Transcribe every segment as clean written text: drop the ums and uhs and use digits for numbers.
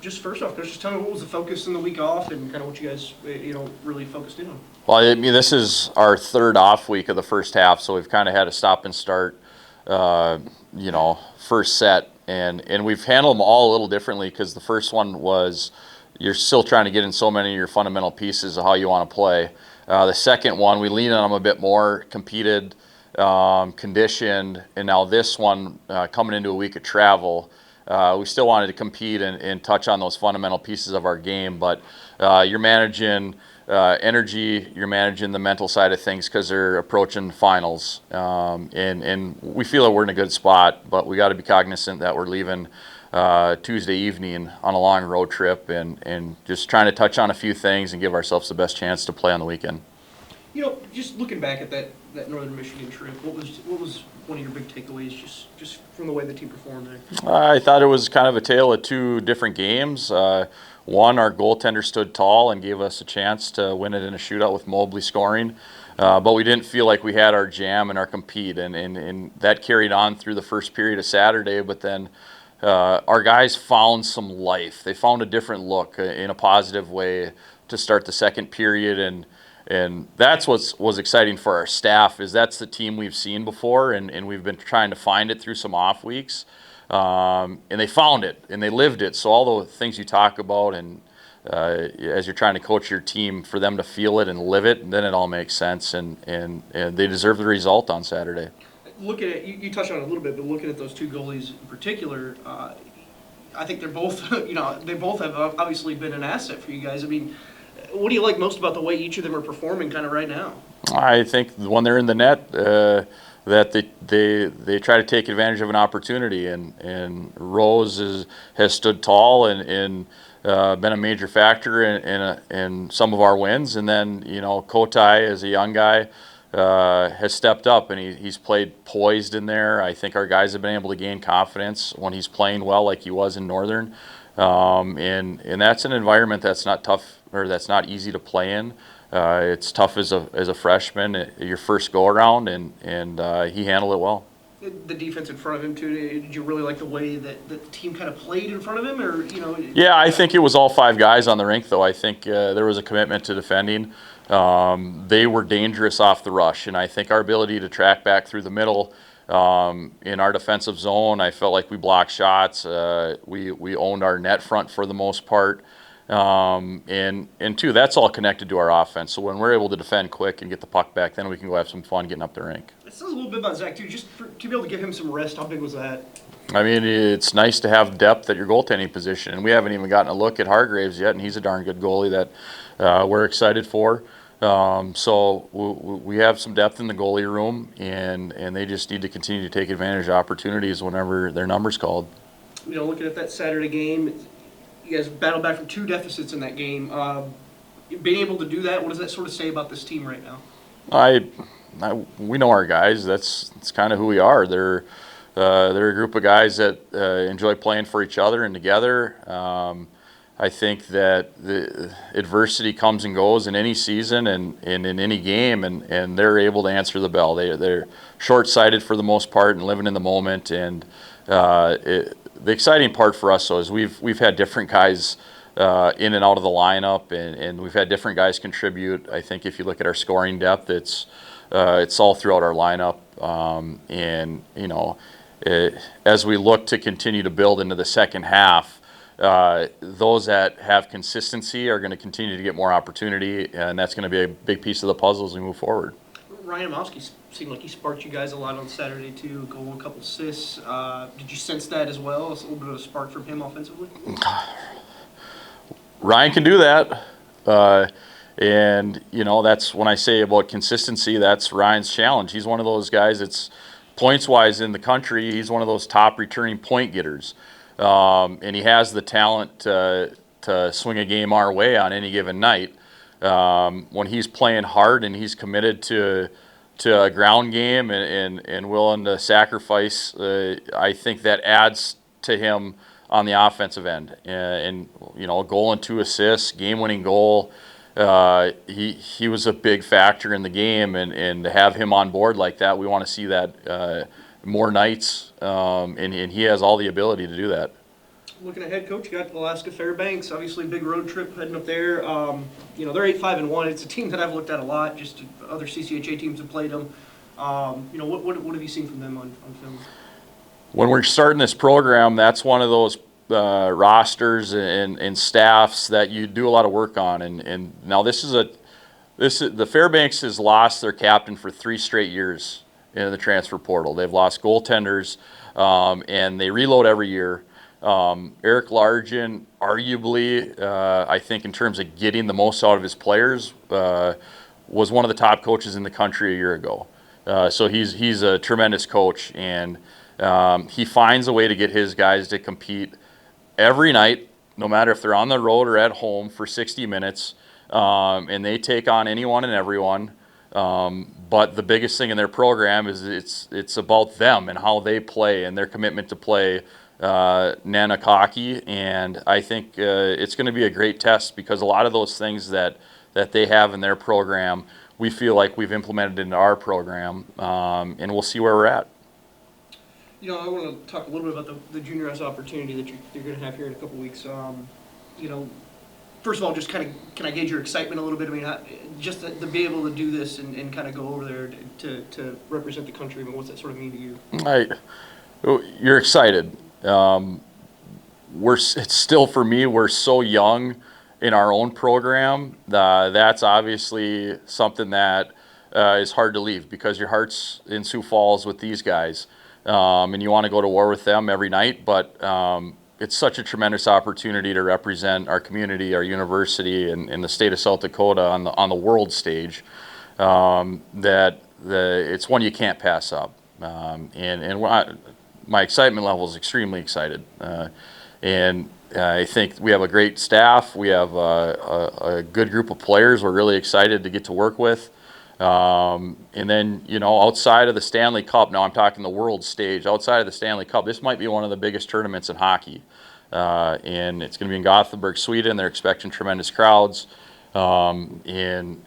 just first off, Coach, just tell me what was the focus in the week off and kind of what you guys, really focused in on. Well, I mean, this is our third off week of the first half, so we've kind of had a stop and start, uh, first set, and we've handled them all a little differently because the first one was you're still trying to get in so many of your fundamental pieces of how you want to play. The second one, we leaned on them a bit more, competed, conditioned, and now this one, coming into a week of travel, we still wanted to compete and touch on those fundamental pieces of our game, but you're managing energy, you're managing the mental side of things because they're approaching finals, and we feel that we're in a good spot, but we got to be cognizant that we're leaving Tuesday evening on a long road trip and just trying to touch on a few things and give ourselves the best chance to play on the weekend. Just looking back at that Northern Michigan trip, what was one of your big takeaways just from the way the team performed there? I thought it was kind of a tale of two different games. One, our goaltender stood tall and gave us a chance to win it in a shootout with Mobley scoring. But we didn't feel like we had our jam and our compete, and that carried on through the first period of Saturday. But then our guys found some life. They found a different look in a positive way to start the second period, and that's what was exciting for our staff is that's the team we've seen before, and we've been trying to find it through some off weeks. And they found it, and they lived it. So all the things you talk about and as you're trying to coach your team, for them to feel it and live it, then it all makes sense, and they deserve the result on Saturday. Looking at you touched on it a little bit, but looking at those two goalies in particular, I think they're both they both have obviously been an asset for you guys. I mean, what do you like most about the way each of them are performing kind of right now? I think when they're in the net, that they try to take advantage of an opportunity, and Rose has stood tall and been a major factor in some of our wins, and then Kotai as a young guy has stepped up, and he's played poised in there. I think our guys have been able to gain confidence when he's playing well like he was in Northern, and that's an environment that's not tough or that's not easy to play in. It's tough as a freshman, your first go around, and he handled it well. The defense in front of him too. Did you really like the way that the team kind of played in front of him, or Yeah, I think it was all five guys on the rink, though. I think there was a commitment to defending. They were dangerous off the rush, and I think our ability to track back through the middle in our defensive zone, I felt like we blocked shots. We owned our net front for the most part. And two, that's all connected to our offense. So when we're able to defend quick and get the puck back, then we can go have some fun getting up the rink. It says a little bit about Zach too. To be able to give him some rest, how big was that? I mean, it's nice to have depth at your goaltending position, and we haven't even gotten a look at Hargraves yet, and he's a darn good goalie that we're excited for. So we have some depth in the goalie room, and they just need to continue to take advantage of opportunities whenever their number's called. Looking at that Saturday game, you guys battled back from two deficits in that game. Being able to do that, what does that sort of say about this team right now? We know our guys. That's kind of who we are. They're a group of guys that enjoy playing for each other and together. I think that the adversity comes and goes in any season and in any game, and they're able to answer the bell. They're short-sighted for the most part and living in the moment. And the exciting part for us, though, is we've had different guys in and out of the lineup, and we've had different guys contribute. I think if you look at our scoring depth, it's all throughout our lineup, as we look to continue to build into the second half, those that have consistency are going to continue to get more opportunity, and that's going to be a big piece of the puzzle as we move forward. Ryan Amowski seemed like he sparked you guys a lot on Saturday too. Goal, a couple assists. Did you sense that as well? A little bit of a spark from him offensively. Ryan can do that, and that's when I say about consistency. That's Ryan's challenge. He's one of those guys that's points-wise in the country. He's one of those top returning point getters. And he has the talent to swing a game our way on any given night. When he's playing hard and he's committed to a ground game and willing to sacrifice, I think that adds to him on the offensive end. And a goal and 2 assists, game-winning goal. He was a big factor in the game, and to have him on board like that, we want to see that more nights, and he has all the ability to do that. Looking ahead, Coach, you got Alaska Fairbanks, obviously a big road trip heading up there. They're 8-5-1. It's a team that I've looked at a lot. Just other CCHA teams have played them. What have you seen from them on film? When we're starting this program, that's one of those rosters and staffs that you do a lot of work on. And now the Fairbanks has lost their captain for 3 straight years in the transfer portal. They've lost goaltenders, and they reload every year. Eric Largent, arguably, I think in terms of getting the most out of his players, was one of the top coaches in the country a year ago. So he's a tremendous coach, and he finds a way to get his guys to compete every night, no matter if they're on the road or at home, for 60 minutes, and they take on anyone and everyone. But the biggest thing in their program is it's about them and how they play and their commitment to play Nana hockey. And I think it's going to be a great test, because a lot of those things that they have in their program, we feel like we've implemented into our program, and we'll see where we're at. I want to talk a little bit about the junior S opportunity that you're going to have here in a couple weeks. First of all, just kind of, can I gauge your excitement a little bit? I mean, just to be able to do this and kind of go over there to represent the country, but what's that sort of mean to you? You're excited. It's still, for me, we're so young in our own program. That's obviously something that is hard to leave, because your heart's in Sioux Falls with these guys, and you want to go to war with them every night. But it's such a tremendous opportunity to represent our community, our university, and the state of South Dakota on the world stage. It's one you can't pass up. My excitement level is extremely excited, and I think we have a great staff. We have a good group of players we're really excited to get to work with. And then, outside of the Stanley Cup, now I'm talking the world stage, outside of the Stanley Cup, this might be one of the biggest tournaments in hockey. And it's going to be in Gothenburg, Sweden. They're expecting tremendous crowds. And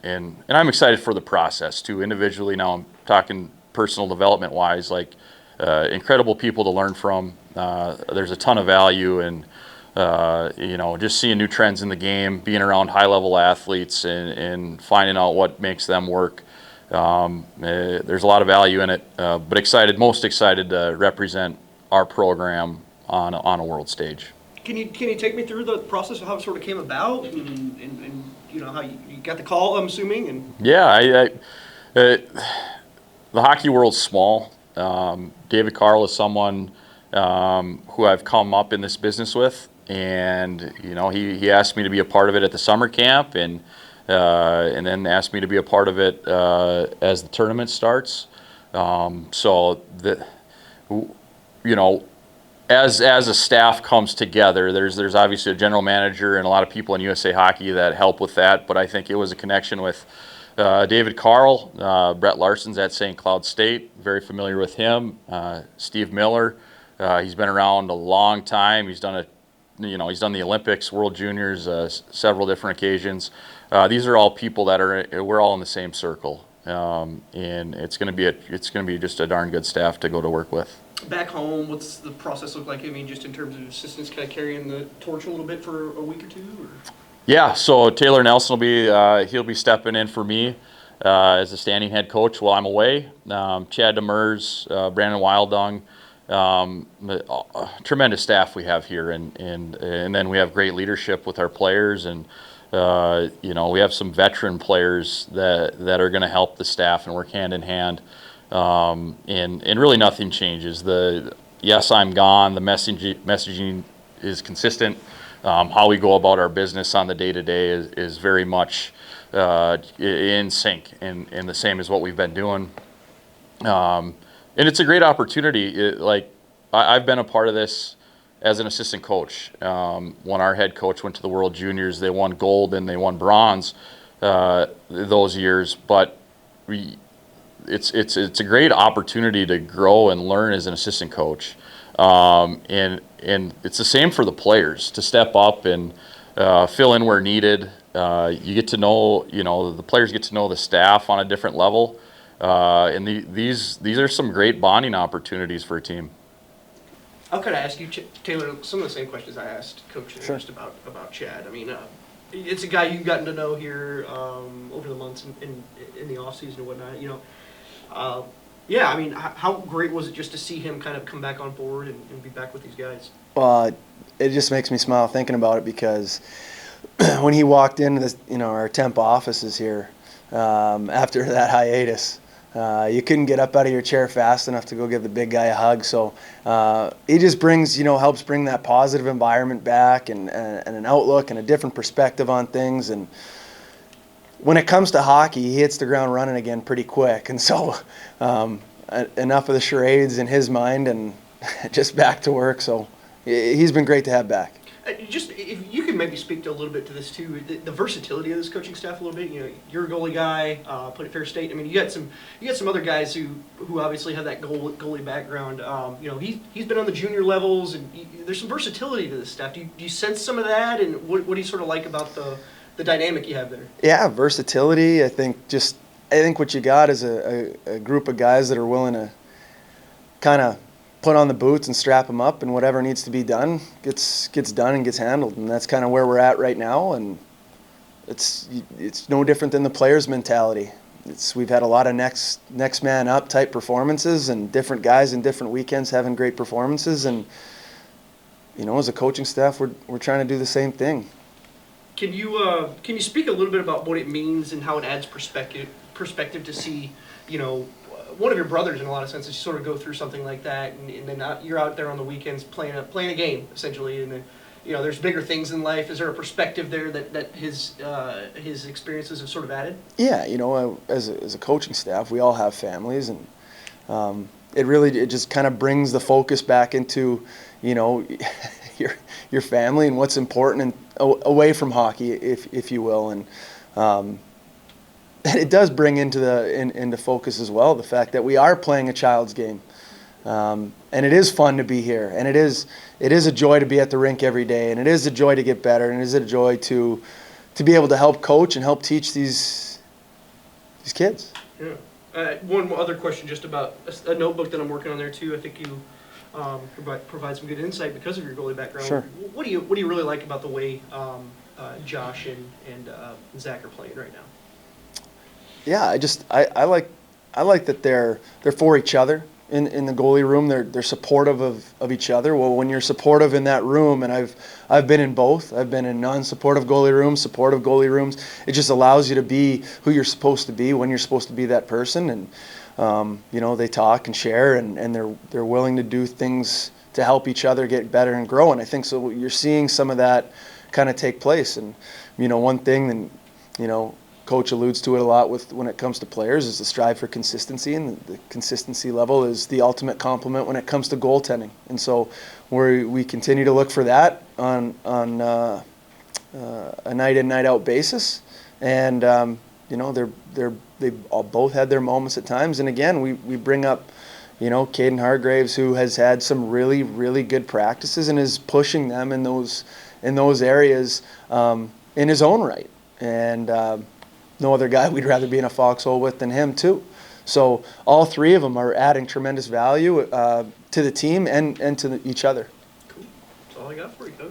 I'm excited for the process too. Individually, now I'm talking personal development wise, like incredible people to learn from. There's a ton of value in just seeing new trends in the game, being around high-level athletes, and finding out what makes them work. There's a lot of value in it, but most excited to represent our program on a world stage. Can you take me through the process of how it sort of came about, and how you got the call, I'm assuming? And yeah, the hockey world's small. David Carl is someone who I've come up in this business with, and he asked me to be a part of it at the summer camp, and then asked me to be a part of it as the tournament starts. As a staff comes together, there's obviously a general manager and a lot of people in USA Hockey that help with that, but I think it was a connection with David Carl. Brett Larson's at St. Cloud State, very familiar with him. Steve Miller, he's been around a long time. He's done the Olympics, World Juniors, several different occasions. These are all people we're all in the same circle, and it's going to be just a darn good staff to go to work with. Back home, what's the process look like? I mean, just in terms of assistants kind of carrying the torch a little bit for a week or two? Or? Yeah, so Taylor Nelson he'll be stepping in for me as a standing head coach while I'm away. Chad Demers, Brandon Wildung, tremendous staff we have here, and then we have great leadership with our players, and we have some veteran players that are going to help the staff and work hand in hand. And really nothing changes. Yes, I'm gone. The messaging is consistent. How we go about our business on the day-to-day is very much in sync and the same as what we've been doing. And it's a great opportunity. I've been a part of this as an assistant coach. When our head coach went to the World Juniors, they won gold and they won bronze those years. But it's a great opportunity to grow and learn as an assistant coach. And it's the same for the players to step up and fill in where needed. You get to know, the players get to know the staff on a different level. And these are some great bonding opportunities for a team. I'll kind of ask you, Taylor, some of the same questions I asked Coach Sure. just about Chad. I mean, it's a guy you've gotten to know here over the months in the off season and whatnot. Yeah. I mean, how great was it just to see him kind of come back on board and be back with these guys? It just makes me smile thinking about it because when he walked into this, our temp offices here after that hiatus, you couldn't get up out of your chair fast enough to go give the big guy a hug. So he just brings, helps bring that positive environment back and an outlook and a different perspective on things. And when it comes to hockey, he hits the ground running again pretty quick. And so enough of the charades in his mind and just back to work. So he's been great to have back. Just if you could maybe speak to a little bit to this too, the versatility of this coaching staff a little bit. You're a goalie guy, played at Fair State. I mean, you got some other guys who obviously have that goalie background. He's been on the junior levels, and there's some versatility to this staff. Do you sense some of that, and what do you sort of like about the dynamic you have there? Yeah, versatility. I think what you got is a group of guys that are willing to kind of put on the boots and strap them up, and whatever needs to be done gets done and gets handled. And that's kind of where we're at right now. And it's no different than the players' mentality. We've had a lot of next man up type performances, and different guys in different weekends having great performances. And as a coaching staff, we're trying to do the same thing. Can you speak a little bit about what it means and how it adds perspective to see, one of your brothers in a lot of senses sort of go through something like that, and then you're out there on the weekends playing a game essentially, and then there's bigger things in life. Is there a perspective there that his experiences have sort of added? Yeah, as a coaching staff, we all have families, and it just kind of brings the focus back into your family and what's important and away from hockey, if you will, and it does bring into focus as well the fact that we are playing a child's game, and it is fun to be here, and it is a joy to be at the rink every day, and it is a joy to get better, and it is a joy to be able to help coach and help teach these kids. Yeah. One other question, just about a notebook that I'm working on there too. I think you provide some good insight because of your goalie background. Sure. What do you really like about the way Josh and Zach are playing right now? Yeah, I like that they're for each other in the goalie room. They're supportive of each other. Well, when you're supportive in that room, and I've been in both. I've been in non-supportive goalie rooms, supportive goalie rooms. It just allows you to be who you're supposed to be when you're supposed to be that person. And they talk and share, and they're willing to do things to help each other get better and grow. And I think so. You're seeing some of that kind of take place. And one thing, and Coach alludes to it a lot when it comes to players, is the strive for consistency, and the consistency level is the ultimate compliment when it comes to goaltending. And so we continue to look for that on a night in, night out basis. And they've both had their moments at times. And again, we bring up Caden Hargraves, who has had some really, really good practices and is pushing them in those areas in his own right. And no other guy we'd rather be in a foxhole with than him too. So all three of them are adding tremendous value to the team and to each other. Cool. That's all I got for you, Coach.